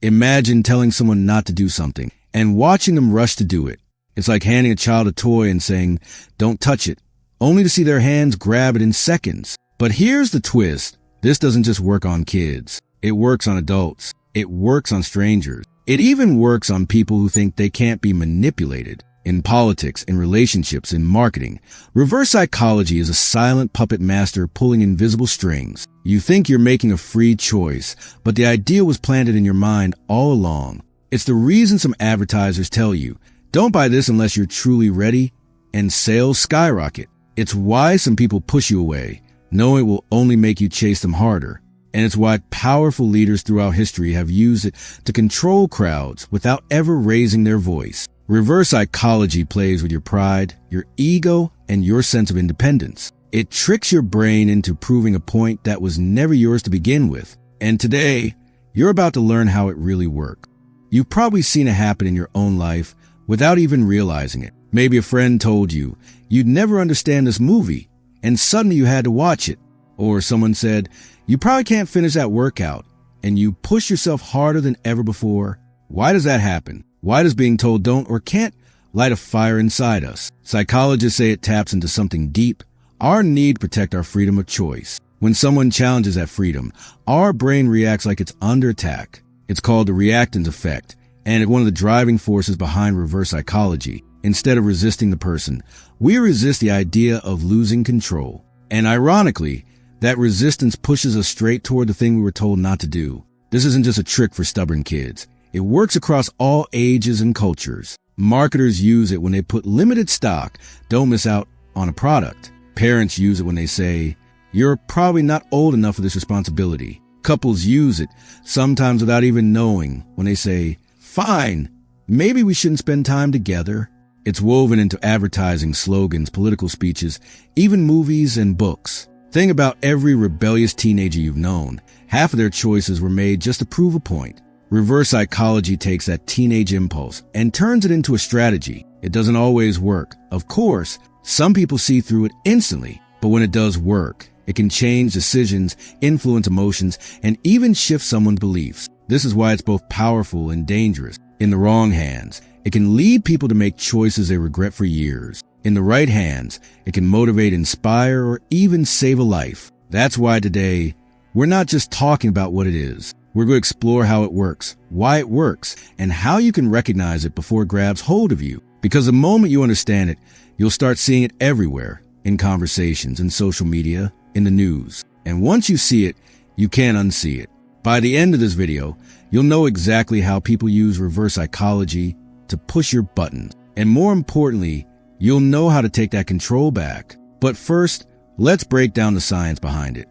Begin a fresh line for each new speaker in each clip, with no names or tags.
Imagine telling someone not to do something and watching them rush to do it. It's like handing a child a toy and saying, "Don't touch it," only to see their hands grab it in seconds. But here's the twist. This doesn't just work on kids. It works on adults. It works on strangers. It even works on people who think they can't be manipulated. In politics, in relationships, in marketing, reverse psychology is a silent puppet master pulling invisible strings. You think you're making a free choice, but the idea was planted in your mind all along. It's the reason some advertisers tell you, "Don't buy this unless you're truly ready," and sales skyrocket. It's why some people push you away, knowing it will only make you chase them harder. And it's why powerful leaders throughout history have used it to control crowds without ever raising their voice. Reverse psychology plays with your pride, your ego, and your sense of independence. It tricks your brain into proving a point that was never yours to begin with. And today, you're about to learn how it really works. You've probably seen it happen in your own life without even realizing it. Maybe a friend told you, "You'd never understand this movie," and suddenly you had to watch it. Or someone said, "You probably can't finish that workout," and you push yourself harder than ever before. Why does that happen? Why does being told don't or can't light a fire inside us? Psychologists say it taps into something deep, our need to protect our freedom of choice. When someone challenges that freedom, our brain reacts like it's under attack. It's called the reactance effect, and it's one of the driving forces behind reverse psychology. Instead of resisting the person, we resist the idea of losing control. And ironically, that resistance pushes us straight toward the thing we were told not to do. This isn't just a trick for stubborn kids. It works across all ages and cultures. Marketers use it when they put limited stock, "Don't miss out on a product." Parents use it when they say, "You're probably not old enough for this responsibility." Couples use it, sometimes without even knowing, when they say, "Fine, maybe we shouldn't spend time together." It's woven into advertising, slogans, political speeches, even movies and books. Think about every rebellious teenager you've known. Half of their choices were made just to prove a point. Reverse psychology takes that teenage impulse and turns it into a strategy. It doesn't always work. Of course, some people see through it instantly, but when it does work, it can change decisions, influence emotions, and even shift someone's beliefs. This is why it's both powerful and dangerous. In the wrong hands, it can lead people to make choices they regret for years. In the right hands, it can motivate, inspire, or even save a life. That's why today, we're not just talking about what it is. We're going to explore how it works, why it works, and how you can recognize it before it grabs hold of you. Because the moment you understand it, you'll start seeing it everywhere, in conversations, in social media, in the news. And once you see it, you can't unsee it. By the end of this video, you'll know exactly how people use reverse psychology to push your buttons. And more importantly, you'll know how to take that control back. But first, let's break down the science behind it.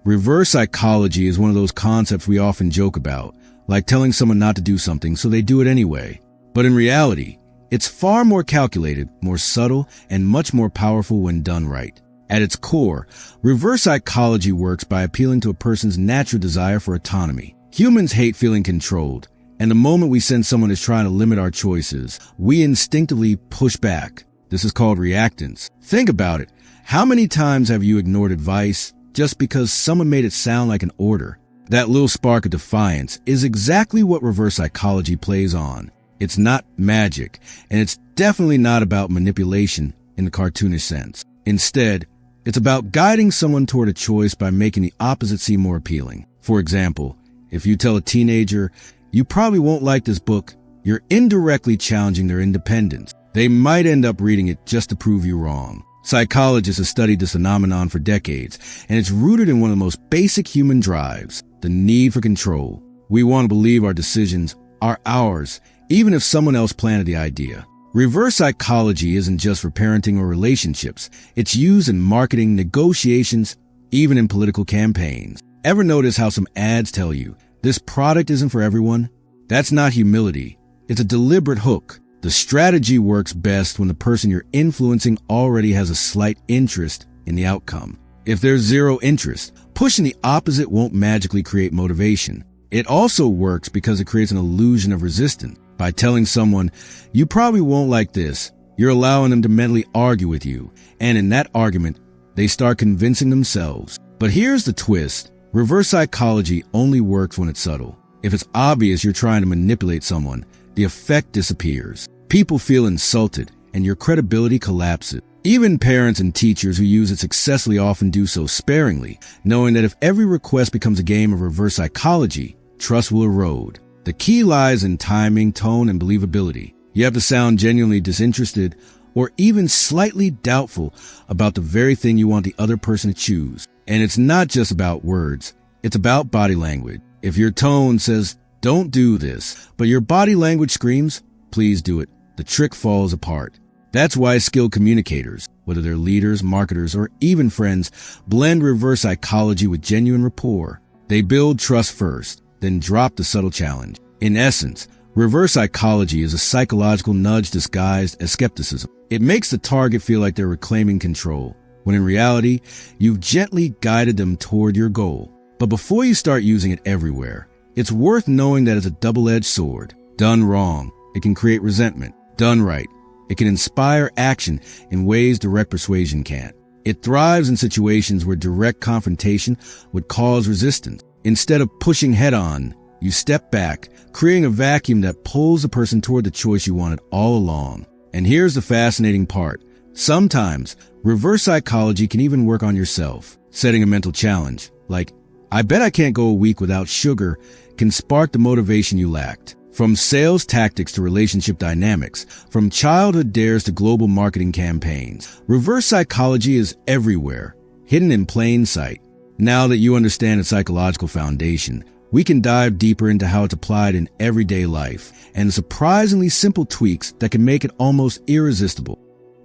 Reverse psychology is one of those concepts we often joke about, like telling someone not to do something so they do it anyway. But in reality, it's far more calculated, more subtle, and much more powerful when done right. At its core, reverse psychology works by appealing to a person's natural desire for autonomy. Humans hate feeling controlled, and the moment we sense someone is trying to limit our choices, we instinctively push back. This is called reactance. Think about it. How many times have you ignored advice just because someone made it sound like an order? That little spark of defiance is exactly what reverse psychology plays on. It's not magic, and it's definitely not about manipulation in the cartoonish sense. Instead, it's about guiding someone toward a choice by making the opposite seem more appealing. For example, if you tell a teenager, "You probably won't like this book," you're indirectly challenging their independence. They might end up reading it just to prove you wrong. Psychologists have studied this phenomenon for decades, and it's rooted in one of the most basic human drives, the need for control. We want to believe our decisions are ours, even if someone else planted the idea. Reverse psychology isn't just for parenting or relationships. It's used in marketing, negotiations, even in political campaigns. Ever notice how some ads tell you, "This product isn't for everyone"? That's not humility. It's a deliberate hook. The strategy works best when the person you're influencing already has a slight interest in the outcome. If there's zero interest, pushing the opposite won't magically create motivation. It also works because it creates an illusion of resistance. By telling someone, "You probably won't like this," you're allowing them to mentally argue with you. And in that argument, they start convincing themselves. But here's the twist. Reverse psychology only works when it's subtle. If it's obvious you're trying to manipulate someone, the effect disappears. People feel insulted, and your credibility collapses. Even parents and teachers who use it successfully often do so sparingly, knowing that if every request becomes a game of reverse psychology, trust will erode. The key lies in timing, tone, and believability. You have to sound genuinely disinterested or even slightly doubtful about the very thing you want the other person to choose. And it's not just about words. It's about body language. If your tone says, "Don't do this," but your body language screams, "Please do it," the trick falls apart. That's why skilled communicators, whether they're leaders, marketers, or even friends, blend reverse psychology with genuine rapport. They build trust first, then drop the subtle challenge. In essence, reverse psychology is a psychological nudge disguised as skepticism. It makes the target feel like they're reclaiming control, when in reality, you've gently guided them toward your goal. But before you start using it everywhere, it's worth knowing that it's a double-edged sword. Done wrong, it can create resentment. Done right, it can inspire action in ways direct persuasion can't. It thrives in situations where direct confrontation would cause resistance. Instead of pushing head-on, you step back, creating a vacuum that pulls the person toward the choice you wanted all along. And here's the fascinating part. Sometimes, reverse psychology can even work on yourself. Setting a mental challenge, like, "I bet I can't go a week without sugar," can spark the motivation you lacked. From sales tactics to relationship dynamics, from childhood dares to global marketing campaigns, reverse psychology is everywhere, hidden in plain sight. Now that you understand its psychological foundation, we can dive deeper into how it's applied in everyday life and the surprisingly simple tweaks that can make it almost irresistible.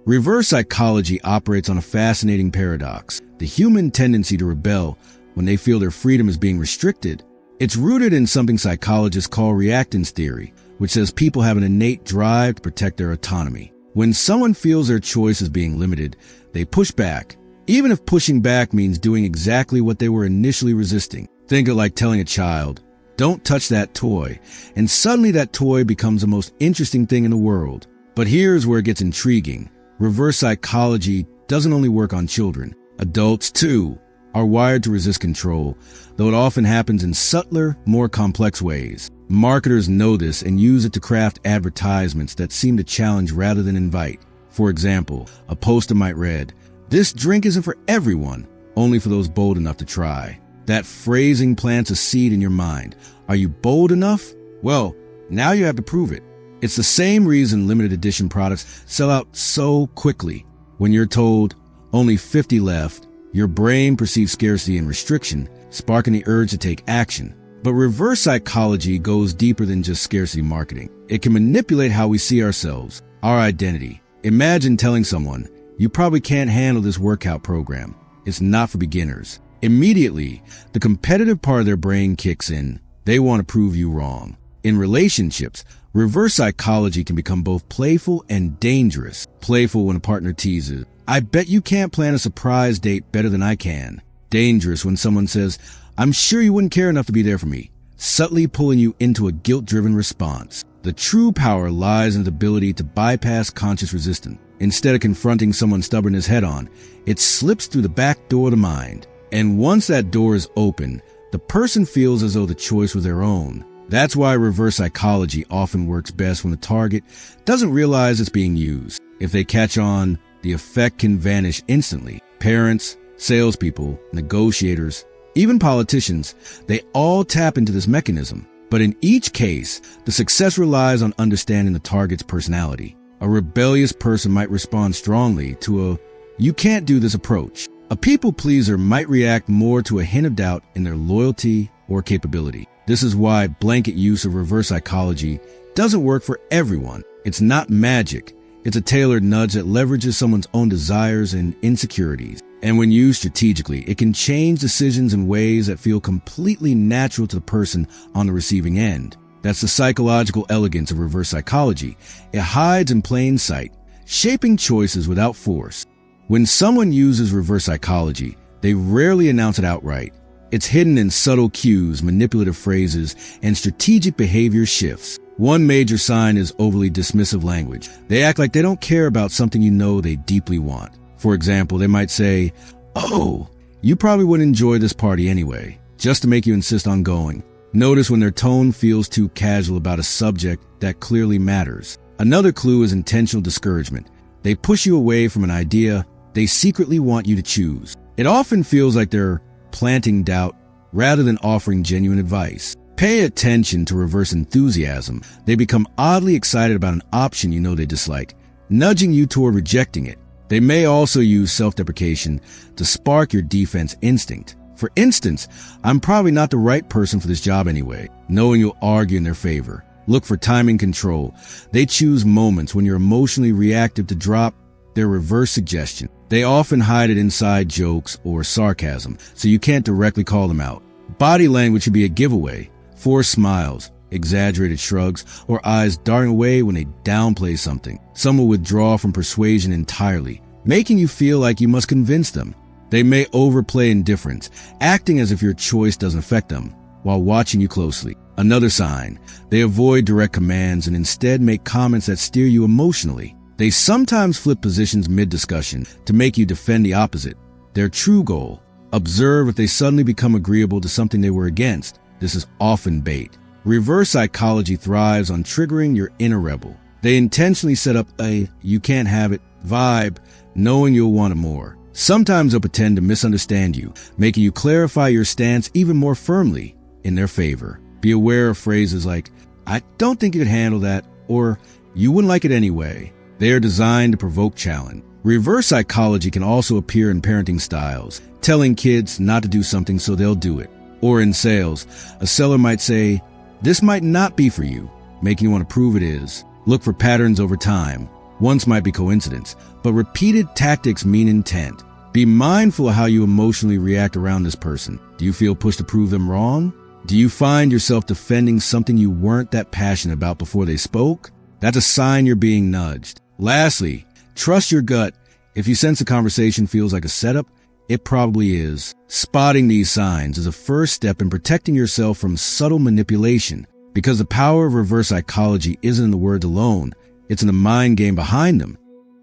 Reverse psychology operates on a fascinating paradox: the human tendency to rebel when they feel their freedom is being restricted. It's rooted in something psychologists call reactance theory, which says people have an innate drive to protect their autonomy. When someone feels their choice is being limited, they push back, even if pushing back means doing exactly what they were initially resisting. Think of it like telling a child, "Don't touch that toy," and suddenly that toy becomes the most interesting thing in the world. But here's where it gets intriguing. Reverse psychology doesn't only work on children. Adults, too, are wired to resist control, though it often happens in subtler, more complex ways. Marketers know this and use it to craft advertisements that seem to challenge rather than invite. For example, a poster might read, "This drink isn't for everyone, only for those bold enough to try." That phrasing plants a seed in your mind. Are you bold enough? Well, now you have to prove it. It's the same reason limited edition products sell out so quickly. When you're told, "Only 50 left," your brain perceives scarcity and restriction, sparking the urge to take action. But reverse psychology goes deeper than just scarcity marketing. It can manipulate how we see ourselves, our identity. Imagine telling someone, "You probably can't handle this workout program. It's not for beginners." Immediately, the competitive part of their brain kicks in. They want to prove you wrong. In relationships, reverse psychology can become both playful and dangerous. Playful when a partner teases, "I bet you can't plan a surprise date better than I can." Dangerous when someone says, "I'm sure you wouldn't care enough to be there for me," subtly pulling you into a guilt-driven response. The true power lies in the ability to bypass conscious resistance. Instead of confronting someone's stubbornness head-on, it slips through the back door of the mind. And once that door is open, the person feels as though the choice was their own. That's why reverse psychology often works best when the target doesn't realize it's being used. If they catch on, the effect can vanish instantly. Parents, salespeople, negotiators, even politicians, they all tap into this mechanism. But in each case, the success relies on understanding the target's personality. A rebellious person might respond strongly to a "you can't do this" approach. A people pleaser might react more to a hint of doubt in their loyalty or capability. This is why blanket use of reverse psychology doesn't work for everyone. It's not magic. It's a tailored nudge that leverages someone's own desires and insecurities. And when used strategically, it can change decisions in ways that feel completely natural to the person on the receiving end. That's the psychological elegance of reverse psychology. It hides in plain sight, shaping choices without force. When someone uses reverse psychology, they rarely announce it outright. It's hidden in subtle cues, manipulative phrases, and strategic behavior shifts. One major sign is overly dismissive language. They act like they don't care about something you know they deeply want. For example, they might say, "Oh, you probably wouldn't enjoy this party anyway," just to make you insist on going. Notice when their tone feels too casual about a subject that clearly matters. Another clue is intentional discouragement. They push you away from an idea they secretly want you to choose. It often feels like they're planting doubt rather than offering genuine advice. Pay attention to reverse enthusiasm. They become oddly excited about an option you know they dislike, nudging you toward rejecting it. They may also use self-deprecation to spark your defense instinct. For instance, I'm probably not the right person for this job anyway, knowing you'll argue in their favor. Look for timing control. They choose moments when you're emotionally reactive to drop their reverse suggestion. They often hide it inside jokes or sarcasm, so you can't directly call them out. Body language should be a giveaway. Forced smiles, exaggerated shrugs, or eyes darting away when they downplay something. Some will withdraw from persuasion entirely, making you feel like you must convince them. They may overplay indifference, acting as if your choice doesn't affect them, while watching you closely. Another sign, they avoid direct commands and instead make comments that steer you emotionally. They sometimes flip positions mid-discussion to make you defend the opposite. Their true goal, observe if they suddenly become agreeable to something they were against. This is often bait. Reverse psychology thrives on triggering your inner rebel. They intentionally set up a "you can't have it" vibe, knowing you'll want it more. Sometimes they'll pretend to misunderstand you, making you clarify your stance even more firmly in their favor. Be aware of phrases like, "I don't think you could handle that," or "you wouldn't like it anyway." They are designed to provoke challenge. Reverse psychology can also appear in parenting styles, telling kids not to do something so they'll do it. Or in sales, a seller might say, "This might not be for you," making you want to prove it is. Look for patterns over time. Once might be coincidence, but repeated tactics mean intent. Be mindful of how you emotionally react around this person. Do you feel pushed to prove them wrong? Do you find yourself defending something you weren't that passionate about before they spoke? That's a sign you're being nudged. Lastly, trust your gut. If you sense a conversation feels like a setup, it probably is. Spotting these signs is a first step in protecting yourself from subtle manipulation, because the power of reverse psychology isn't in the words alone, it's in the mind game behind them.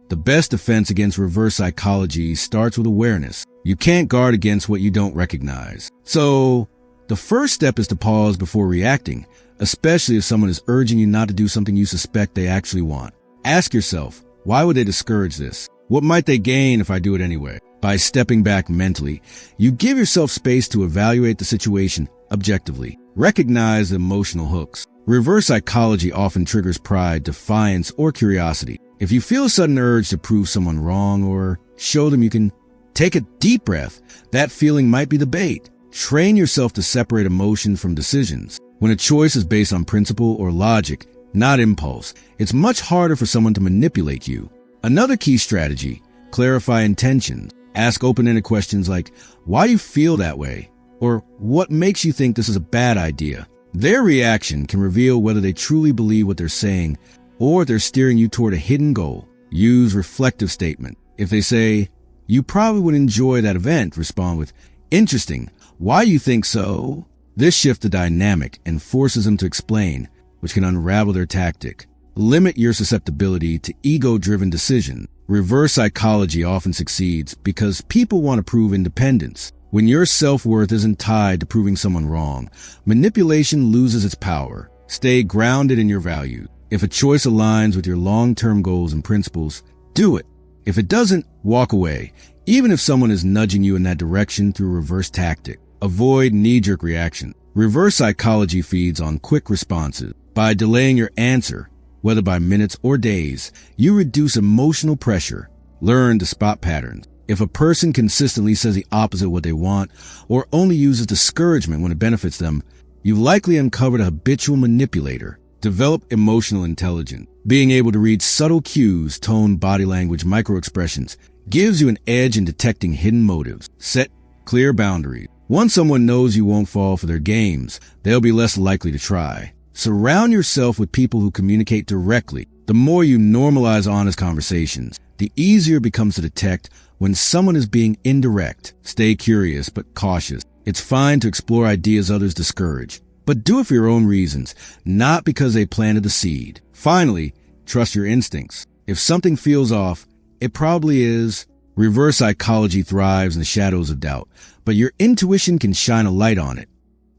The best defense against reverse psychology starts with awareness. You can't guard against what you don't recognize. So, the first step is to pause before reacting, especially if someone is urging you not to do something you suspect they actually want. Ask yourself, why would they discourage this? What might they gain if I do it anyway? By stepping back mentally, you give yourself space to evaluate the situation objectively. Recognize the emotional hooks. Reverse psychology often triggers pride, defiance, or curiosity. If you feel a sudden urge to prove someone wrong or show them you can take a deep breath, that feeling might be the bait. Train yourself to separate emotion from decisions. When a choice is based on principle or logic, not impulse, it's much harder for someone to manipulate you. Another key strategy, clarify intentions. Ask open-ended questions like, why do you feel that way? Or what makes you think this is a bad idea? Their reaction can reveal whether they truly believe what they're saying or if they're steering you toward a hidden goal. Use reflective statement. If they say, you probably would enjoy that event, respond with, interesting, why you think so? This shifts the dynamic and forces them to explain, which can unravel their tactic. Limit your susceptibility to ego-driven decisions. Reverse psychology often succeeds because people want to prove independence. When your self-worth isn't tied to proving someone wrong, manipulation loses its power. Stay grounded in your values. If a choice aligns with your long-term goals and principles, do it. If it doesn't, walk away, even if someone is nudging you in that direction through a reverse tactic. Avoid knee-jerk reaction. Reverse psychology feeds on quick responses. By delaying your answer, whether by minutes or days, you reduce emotional pressure. Learn to spot patterns. If a person consistently says the opposite of what they want or only uses discouragement when it benefits them, you've likely uncovered a habitual manipulator. Develop emotional intelligence. Being able to read subtle cues, tone, body language, microexpressions gives you an edge in detecting hidden motives. Set clear boundaries. Once someone knows you won't fall for their games, they'll be less likely to try. Surround yourself with people who communicate directly. The more you normalize honest conversations, the easier it becomes to detect when someone is being indirect. Stay curious but cautious. It's fine to explore ideas others discourage, but do it for your own reasons, not because they planted the seed. Finally, trust your instincts. If something feels off, it probably is. Reverse psychology thrives in the shadows of doubt, but your intuition can shine a light on it.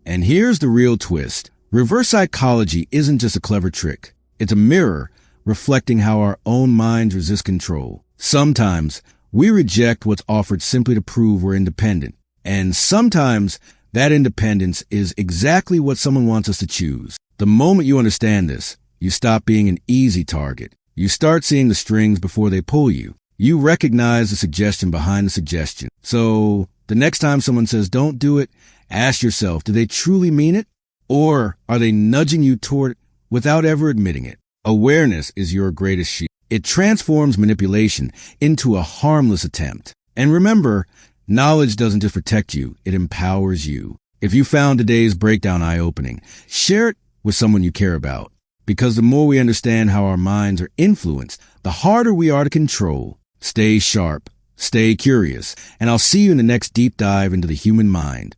And here's the real twist. Reverse psychology isn't just a clever trick. It's a mirror reflecting how our own minds resist control. Sometimes we reject what's offered simply to prove we're independent. And sometimes that independence is exactly what someone wants us to choose. The moment you understand this, you stop being an easy target. You start seeing the strings before they pull you. You recognize the suggestion behind the suggestion. So the next time someone says don't do it, ask yourself, do they truly mean it? Or are they nudging you toward it without ever admitting it? Awareness is your greatest shield. It transforms manipulation into a harmless attempt. And remember, knowledge doesn't just protect you, it empowers you. If you found today's breakdown eye-opening, share it with someone you care about. Because the more we understand how our minds are influenced, the harder we are to control. Stay sharp, stay curious, and I'll see you in the next deep dive into the human mind.